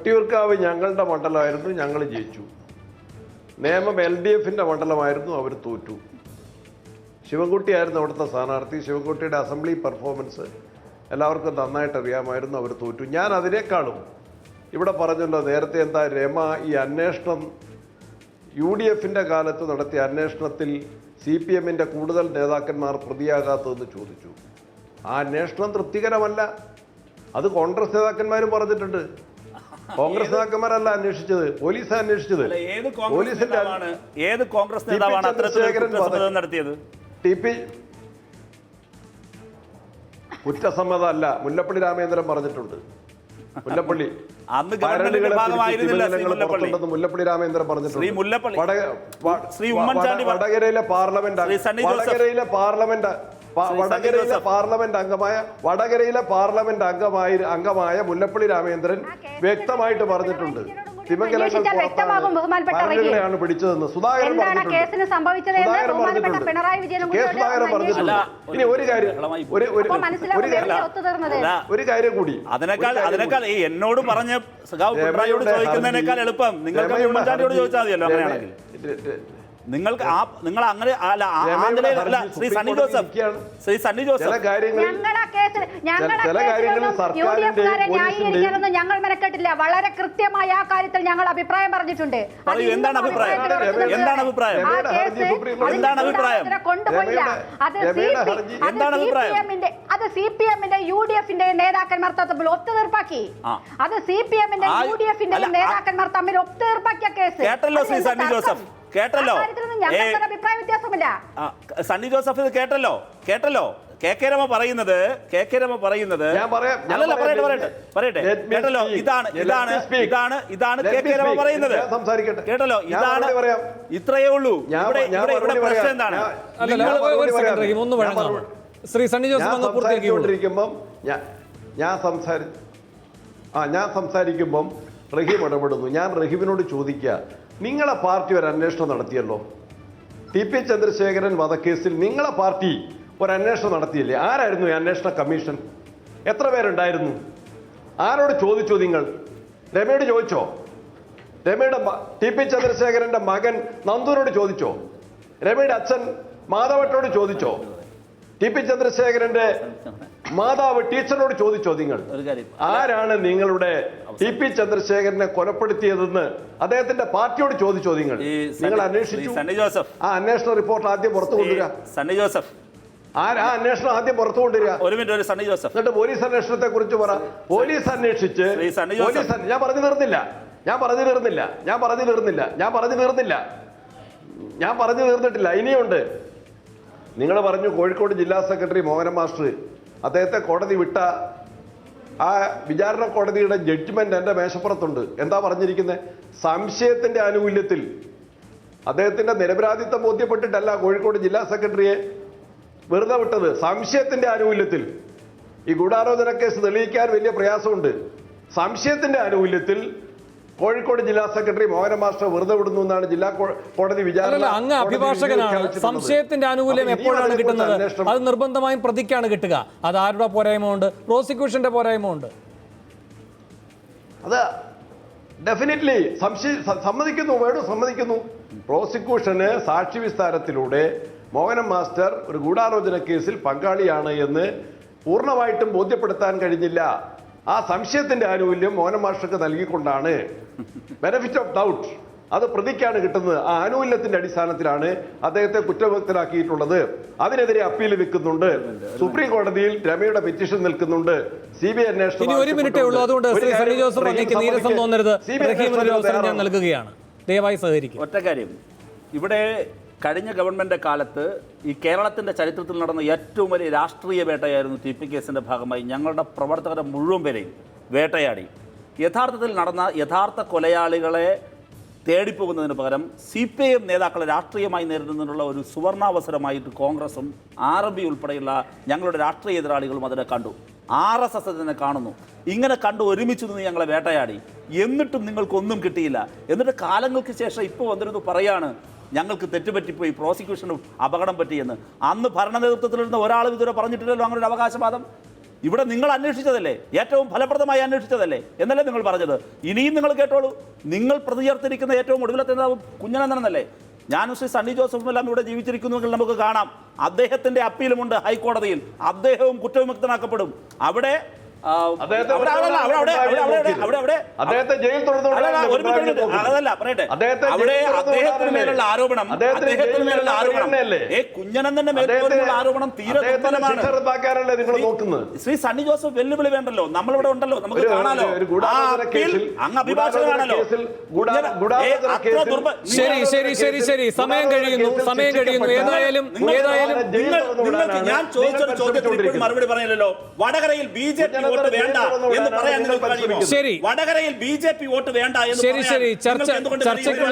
വട്ടിയൂർക്കാവ് ഞങ്ങളുടെ മണ്ഡലമായിരുന്നു, ഞങ്ങൾ ജയിച്ചു. നേമം LDFന്റെ മണ്ഡലമായിരുന്നു, അവർ തോറ്റു. ശിവൻകുട്ടിയായിരുന്നു അവിടുത്തെ സ്ഥാനാർത്ഥി. ശിവൻകുട്ടിയുടെ അസംബ്ലി പെർഫോമൻസ് എല്ലാവർക്കും നന്നായിട്ട് അറിയാമായിരുന്നു, അവർ തോറ്റു. ഞാൻ അതിനേക്കാളും ഇവിടെ പറഞ്ഞല്ലോ നേരത്തെ, എന്താ രമ ഈ അന്വേഷണം UDFന്റെ കാലത്ത് നടത്തിയ അന്വേഷണത്തിൽ CPMന്റെ കൂടുതൽ നേതാക്കന്മാർ പ്രതിയാകാത്തതെന്ന് ചോദിച്ചു. ആ അന്വേഷണം തൃപ്തികരമല്ല. അത് കോൺഗ്രസ് നേതാക്കന്മാരും പറഞ്ഞിട്ടുണ്ട്. കോൺഗ്രസ് നേതാക്കന്മാരല്ല അന്വേഷിച്ചത്, പോലീസാണ് അന്വേഷിച്ചത്. ഏത് കോൺഗ്രസ് നേതാവാണ് നടത്തിയത്? TP കുറ്റസമ്മതം അല്ല, മുല്ലപ്പള്ളി രാമചന്ദ്രൻ പറഞ്ഞിട്ടുണ്ട്. മുല്ലപ്പള്ളി മുല്ലപ്പള്ളി രാമചന്ദ്രൻ പറഞ്ഞിട്ടുണ്ട്. വടകരയിലെ പാർലമെന്റ് അംഗമായ മുല്ലപ്പള്ളി രാമചന്ദ്രൻ വ്യക്തമായിട്ട് പറഞ്ഞിട്ടുണ്ട് തിമംഗലങ്ങളെയാണ് പിടിച്ചതെന്ന്. സുധാകരൻ പറഞ്ഞിട്ടുണ്ട്. ഇനി ഒരു കാര്യം കൂടി, അതിനേക്കാൾ എന്നോട് പറഞ്ഞ ചോദിക്കുന്നതിനേക്കാൾ എളുപ്പം നിങ്ങൾക്ക് ഉമ്മൻചാണ്ടിയോട് ചോദിച്ചാൽ മതിയല്ലോ. അങ്ങനെയാണെങ്കിൽ നിങ്ങൾക്ക് നിങ്ങൾ അങ്ങനെ ശ്രീ സണ്ണി ജോസഫ് ഞങ്ങൾ മെനക്കെട്ടില്ല. വളരെ കൃത്യമായി ആ കാര്യത്തിൽ ഞങ്ങൾ അഭിപ്രായം പറഞ്ഞിട്ടുണ്ട്. എന്താണ് അഭിപ്രായം? കൊണ്ടുപോയില്ല. അത് CPMന്റെ UDFന്റെ നേതാക്കന്മാർ തമ്മിൽ ഒത്തുതീർപ്പാക്കി. അത് CPMന്റെ UDFന്റെ നേതാക്കന്മാർ തമ്മിൽ ഒത്തുതീർപ്പാക്കിയ കേസ്. കേട്ടല്ലോ ശ്രീ സണ്ണി ജോസഫ്, കേട്ടല്ലോ അഭിപ്രായ വ്യത്യാസമില്ല. സണ്ണി ജോസഫ് ഇത് കേട്ടല്ലോ. കേക്കരമ പറയുന്നത് പറയട്ടെ കേട്ടല്ലോ. ഇതാണ് കേക്കരമ പറയുന്നത്. കേട്ടല്ലോ, ഇതാണ്. ഇത്രയേ ഉള്ളൂ. ഇവിടെ പ്രശ്നം എന്താണ്? ശ്രീ സണ്ണി ജോസഫ് പൂർത്തിയാക്കിക്കൊണ്ടിരിക്കുമ്പം ഞാൻ സംസാരിക്കുമ്പം റഹീം ഇടപെടുന്നു. ഞാൻ റഹീമിനോട് ചോദിക്കുക, നിങ്ങളെ പാർട്ടി ഒരു അന്വേഷണം നടത്തിയല്ലോ. TP ചന്ദ്രശേഖരൻ വധക്കേസിൽ നിങ്ങളെ പാർട്ടി ഒരു അന്വേഷണം നടത്തിയില്ലേ? ആരായിരുന്നു ഈ അന്വേഷണ കമ്മീഷൻ? എത്ര പേരുണ്ടായിരുന്നു? ആരോട് ചോദിച്ചു? നിങ്ങൾ രമയോട് ചോദിച്ചോ? രമയുടെ TP ചന്ദ്രശേഖരന്റെ മകൻ നന്ദുവിനോട് ചോദിച്ചോ? രമയുടെ അച്ഛൻ മാധവട്ടോട് ചോദിച്ചോ? TP ചന്ദ്രശേഖരന്റെ മാതാവ് ടീച്ചറിനോട് ചോദിച്ചോ? നിങ്ങൾ ആരാണ് നിങ്ങളുടെ TP ചന്ദ്രശേഖരനെ കൊലപ്പെടുത്തിയതെന്ന് അദ്ദേഹത്തിന്റെ പാർട്ടിയോട് ചോദിച്ചോ? നിങ്ങൾ അന്വേഷിച്ചു? ആ അന്വേഷണ റിപ്പോർട്ട് ആദ്യം പുറത്തു കൊണ്ടുവരിക. ആ അന്വേഷണം ആദ്യം പുറത്തു കൊണ്ടുവരിക. എന്നിട്ട് പോലീസ് അന്വേഷണത്തെ കുറിച്ച് പറ. പോലീസ് അന്വേഷിച്ച് ഞാൻ പറഞ്ഞു തീർന്നിട്ടില്ല. ഇനിയുണ്ട്. നിങ്ങൾ പറഞ്ഞു കോഴിക്കോട് ജില്ലാ സെക്രട്ടറി മോഹനൻ മാസ്റ്റർ, അദ്ദേഹത്തെ കോടതി വിട്ട ആ വിചാരണ കോടതിയുടെ ജഡ്ജ്മെന്റ് എൻ്റെ മേശപ്പുറത്തുണ്ട്. എന്താ പറഞ്ഞിരിക്കുന്നത്? സംശയത്തിന്റെ ആനുകൂല്യത്തിൽ അദ്ദേഹത്തിന്റെ നിരപരാധിത്വം ബോധ്യപ്പെട്ടിട്ടല്ല കോഴിക്കോട് ജില്ലാ സെക്രട്ടറിയെ വെറുതെ വിട്ടത്. സംശയത്തിന്റെ ആനുകൂല്യത്തിൽ ഈ ഗൂഢാലോചന കേസ് തെളിയിക്കാൻ വലിയ പ്രയാസമുണ്ട്. സംശയത്തിന്റെ ആനുകൂല്യത്തിൽ കോഴിക്കോട് ജില്ലാ സെക്രട്ടറി മോഹനൻ മാസ്റ്റർ വെറുതെ വിടുന്നു എന്നാണ് ജില്ലാ കോടതി വിചാരണ. അങ്ങ് അഭിഭാഷകനാണ്. സംശയത്തിന്റെ ആനുകൂല്യം എപ്പോഴാണ് കിട്ടുന്നത്? അത് നിർബന്ധമായും പ്രതിക്കാണ് കിട്ടുക. അത് ആരുടെ പോരായ്മ ഉണ്ട്? പ്രോസിക്യൂഷന്റെ പോരായ്മ ഉണ്ട്. അത് ഡെഫിനറ്റ്ലി സമ്മതിക്കുന്നു. പ്രോസിക്യൂഷന് സാക്ഷി വിസ്താരത്തിലൂടെ മോഹനൻ മാസ്റ്റർ ഒരു ഗൂഢാലോചന കേസിൽ പങ്കാളിയാണ് എന്ന് പൂർണ്ണമായിട്ടും ബോധ്യപ്പെടുത്താൻ കഴിഞ്ഞില്ല. ആ സംശയത്തിന്റെ ആനുകൂല്യം മോഹനൻ മാസ്റ്റർക്ക് നൽകിക്കൊണ്ടാണ് ബെനഫിറ്റ് ഓഫ് ഡൗട്ട് അത് പ്രതിക്കാണ് കിട്ടുന്നത്. ആ ആനുകൂല്യത്തിന്റെ അടിസ്ഥാനത്തിലാണ് അദ്ദേഹത്തെ കുറ്റവിമുക്തനാക്കിയിട്ടുള്ളത്. അതിനെതിരെ അപ്പീൽ വെക്കുന്നുണ്ട്. സുപ്രീം കോടതിയിൽ രമയുടെ പെറ്റീഷൻ നിൽക്കുന്നുണ്ട്. CBI അന്വേഷണം. ഇനി ഒരു മിനിറ്റേ ഉള്ളൂ. അതുകൊണ്ട് ശ്രീ സണ്ണി ജോസഫ് അങ്ങേക്ക് നീരസം തോന്നരുത്. ഞാൻ നൽകുകയാണ്. ദയവായി സഹകരിക്കും. ഒറ്റ കാര്യം, ഇവിടെ കഴിഞ്ഞ ഗവൺമെൻറ് കാലത്ത് ഈ കേരളത്തിൻ്റെ ചരിത്രത്തിൽ നടന്ന ഏറ്റവും വലിയ രാഷ്ട്രീയ വേട്ടയായിരുന്നു TP കേസിൻ്റെ ഭാഗമായി ഞങ്ങളുടെ പ്രവർത്തകരെ മുഴുവൻ പേരെയും വേട്ടയാടി. യഥാർത്ഥത്തിൽ നടന്ന യഥാർത്ഥ കൊലയാളികളെ തേടിപ്പോകുന്നതിന് പകരം CPIM നേതാക്കളെ രാഷ്ട്രീയമായി നേരിടുന്നതിനുള്ള ഒരു സുവർണാവസരമായിട്ട് കോൺഗ്രസും RMP ഉൾപ്പെടെയുള്ള ഞങ്ങളുടെ രാഷ്ട്രീയ എതിരാളികളും അതിനെ കണ്ടു. RSS അതിനെ കാണുന്നു. ഇങ്ങനെ കണ്ട് ഒരുമിച്ച് നിന്ന് ഞങ്ങളെ വേട്ടയാടി. എന്നിട്ടും നിങ്ങൾക്കൊന്നും കിട്ടിയില്ല. എന്നിട്ട് കാലങ്ങൾക്ക് ശേഷം ഇപ്പോൾ വന്നിരുന്നു പറയാണ് ഞങ്ങൾക്ക് തെറ്റുപറ്റിപ്പോയി, പ്രോസിക്യൂഷനും അപകടം പറ്റിയെന്ന്. അന്ന് ഭരണ നേതൃത്വത്തിലിരുന്ന ഒരാളും ഇതുവരെ പറഞ്ഞിട്ടില്ലല്ലോ അങ്ങനെ ഒരു അവകാശവാദം. ഇവിടെ നിങ്ങൾ അന്വേഷിച്ചതല്ലേ, ഏറ്റവും ഫലപ്രദമായി അന്വേഷിച്ചതല്ലേ എന്നല്ലേ നിങ്ങൾ പറഞ്ഞത്. ഇനിയും നിങ്ങൾ കേട്ടോളൂ, നിങ്ങൾ പ്രതി ചേർത്തിരിക്കുന്ന ഏറ്റവും ഒടുവിലത്തെ നേതാവ് കുഞ്ഞനന്ദനല്ലേ. ഞാനും ശ്രീ സണ്ണി ജോസഫും എല്ലാം ഇവിടെ ജീവിച്ചിരിക്കുന്നുവെങ്കിൽ നമുക്ക് കാണാം. അദ്ദേഹത്തിന്റെ അപ്പീലുമുണ്ട് ഹൈക്കോടതിയിൽ, അദ്ദേഹവും കുറ്റവിമുക്തനാക്കപ്പെടും. അവിടെ കുഞ്ഞനന്ദന്റെ മേലുള്ള ആരോപണം തീരെ ദുർബലമാണ്. ശ്രീ സണ്ണി ജോസഫ് വെല്ലുവിളി വേണ്ടല്ലോ, നമ്മളിവിടെ ഉണ്ടല്ലോ, നമുക്ക് കാണാലോ. അങ്ങ് അഭിഭാഷകനാണല്ലോ. ശരി ശരി ശരി ശരി സമയം കഴിയുന്നു. ഏതായാലും ഞാൻ ചോദിച്ചൊരു ചോദ്യത്തിന് മറുപടി പറയില്ലല്ലോ. വടകരയിൽ BJP വോട്ട് വേണ്ട എന്ന് പറയാൻ നിങ്ങൾക്ക് കഴിയുമോ? ശരി, വടകരയിൽ BJP വോട്ട് വേണ്ട എന്ന് ശരി ശരി ചർച്ച